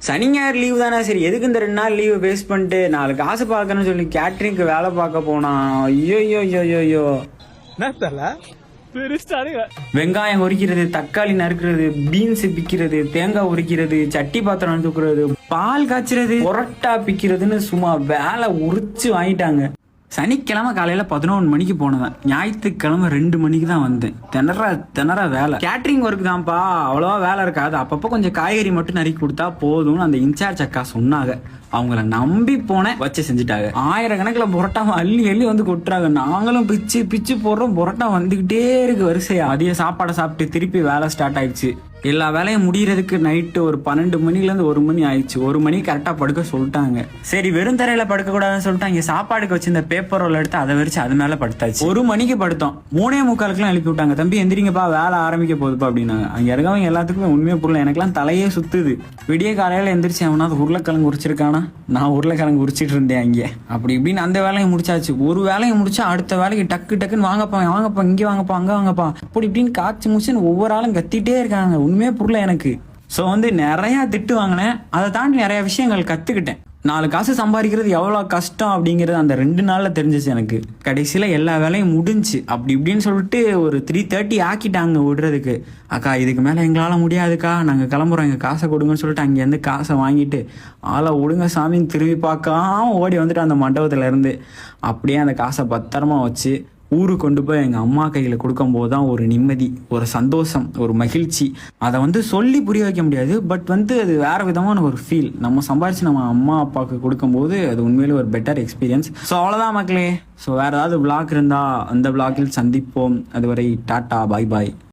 சனி ஞாயிறு லீவு தானே, சரி எதுக்கு இந்த 2 நாள் லீவு வேஸ்ட் பண்ணிட்டு 4 காசு பார்க்கணும்னு சொல்லி கேட்டரிங்க்கு வேலை பார்க்க போனான். ஐயோ ஐயோ வெங்காயம் உரிக்கிறது, தக்காளி நறுக்கிறது, பீன்ஸ் பிக்கிறது, தேங்காய் உரிக்கிறது, சட்டி பாத்திரம் தூக்குறது, பால் காய்ச்சறது, பொரோட்டா பிக்கிறதுன்னு சும்மா வேலை உரிச்சு வாங்கிட்டாங்க. சனிக்கிழமை காலையில 11 மணிக்கு போனவன், ஞாயிற்றுக்கிழமை 2 மணிக்கு தான் வந்தேன். திணற வேலை. கேட்டரிங் ஒர்க் தான்ப்பா, அவ்வளவா வேலை இருக்காது, அப்பப்போ கொஞ்சம் காய்கறி மட்டும் நறுக்கி கொடுத்தா போதும்னு அந்த இன்சார்ஜ் அக்கா சொன்னாங்க. அவங்கள நம்பி போனேன், வச்சு செஞ்சுட்டாங்க. 1000கணக்கில் புரோட்டா அள்ளி அள்ளி வந்து கொட்டுறாங்க. நாங்களும் பிச்சு பிச்சு போடுறோம், புரோட்டா வந்துகிட்டே இருக்கு வரிசையா. அதிக சாப்பாடை சாப்பிட்டு திருப்பி வேலை ஸ்டார்ட் ஆயிடுச்சு. எல்லா வேலையும் முடியறதுக்கு நைட்டு ஒரு 12 மணிலேருந்து 1 மணி ஆயிடுச்சு. 1 மணி கரெக்டாக படுக்க சொல்லிட்டாங்க. சரி வெறும் தரையில படுக்க கூடாதுன்னு சொல்லிட்டு இங்கே சாப்பாடுக்கு வச்சு இந்த பேப்பர் ரோல் எடுத்து அதை வச்சு அது மேலே படுத்தாச்சு. 1 மணிக்கு படுத்தோம். 3:45 எழுப்பி விட்டாங்க. தம்பி எந்திரிங்கப்பா, வேலை ஆரம்பிக்க போகுதுப்பா அப்படின்னாங்க. அங்கே இருக்கவங்க எல்லாத்துக்குமே உண்மையே புரியல. எனக்கெல்லாம் தலையே சுத்துது. விடிய காலையில் எந்திரிச்சு அவனாவது உருளைக்கிழங்கு உரிச்சிருக்கானா, நான் உருளைக்கிழங்கு உரிச்சிட்டு இருந்தேன் அங்கே. அப்படி இப்படின்னு அந்த வேலையை முடிச்சாச்சு. ஒரு வேலையை முடிச்சா அடுத்த வேலைக்கு டக்குன்னு வாங்கப்பா இங்கே வாங்கப்பா அங்கே வாங்கப்பா அப்படி இப்படின்னு காய்ச்சி முடிச்சுன்னு ஒவ்வொரு ஆளும் கத்திட்டே இருக்காங்க. உண்மையே புரியல எனக்கு. ஸோ நிறைய திட்டு வாங்கினேன். அதை தாண்டி நிறைய விஷயங்கள் கற்றுக்கிட்டேன். 4 காசு சம்பாதிக்கிறது எவ்வளோ கஷ்டம் அப்படிங்கிறது அந்த 2 நாளில் தெரிஞ்சிச்சு எனக்கு. கடைசியில் எல்லா வேலையும் முடிஞ்சு அப்படி இப்படின்னு சொல்லிட்டு ஒரு 3:30 ஆக்கிட்டாங்க விடுறதுக்கு. அக்கா இதுக்கு மேலே எங்களால் முடியாதுக்கா, நாங்கள் கிளம்புறோம், எங்கள் காசை கொடுங்கன்னு சொல்லிட்டு அங்கேருந்து காசை வாங்கிட்டு ஆளை விடுங்க சாமின்னு திரும்பி பார்க்காம ஓடி வந்துட்டு அந்த மண்டபத்தில் இருந்து அப்படியே அந்த காசை பத்திரமா வச்சு ஊருக்கு கொண்டு போய் எங்கள் அம்மா கையில் கொடுக்கும்போது தான் ஒரு நிம்மதி, ஒரு சந்தோஷம், ஒரு மகிழ்ச்சி. அதை சொல்லி புரிய வைக்க முடியாது. பட் அது வேறு விதமான ஒரு ஃபீல். நம்ம சம்பாரித்து நம்ம அம்மா அப்பாவுக்கு கொடுக்கும்போது அது உண்மையிலே ஒரு பெட்டர் எக்ஸ்பீரியன்ஸ். ஸோ அவ்வளோதான் மக்களே. ஸோ வேறு ஏதாவது விளாக் இருந்தால் அந்த விளாக்கில் சந்திப்போம். அதுவரை டாட்டா, பாய் பாய்.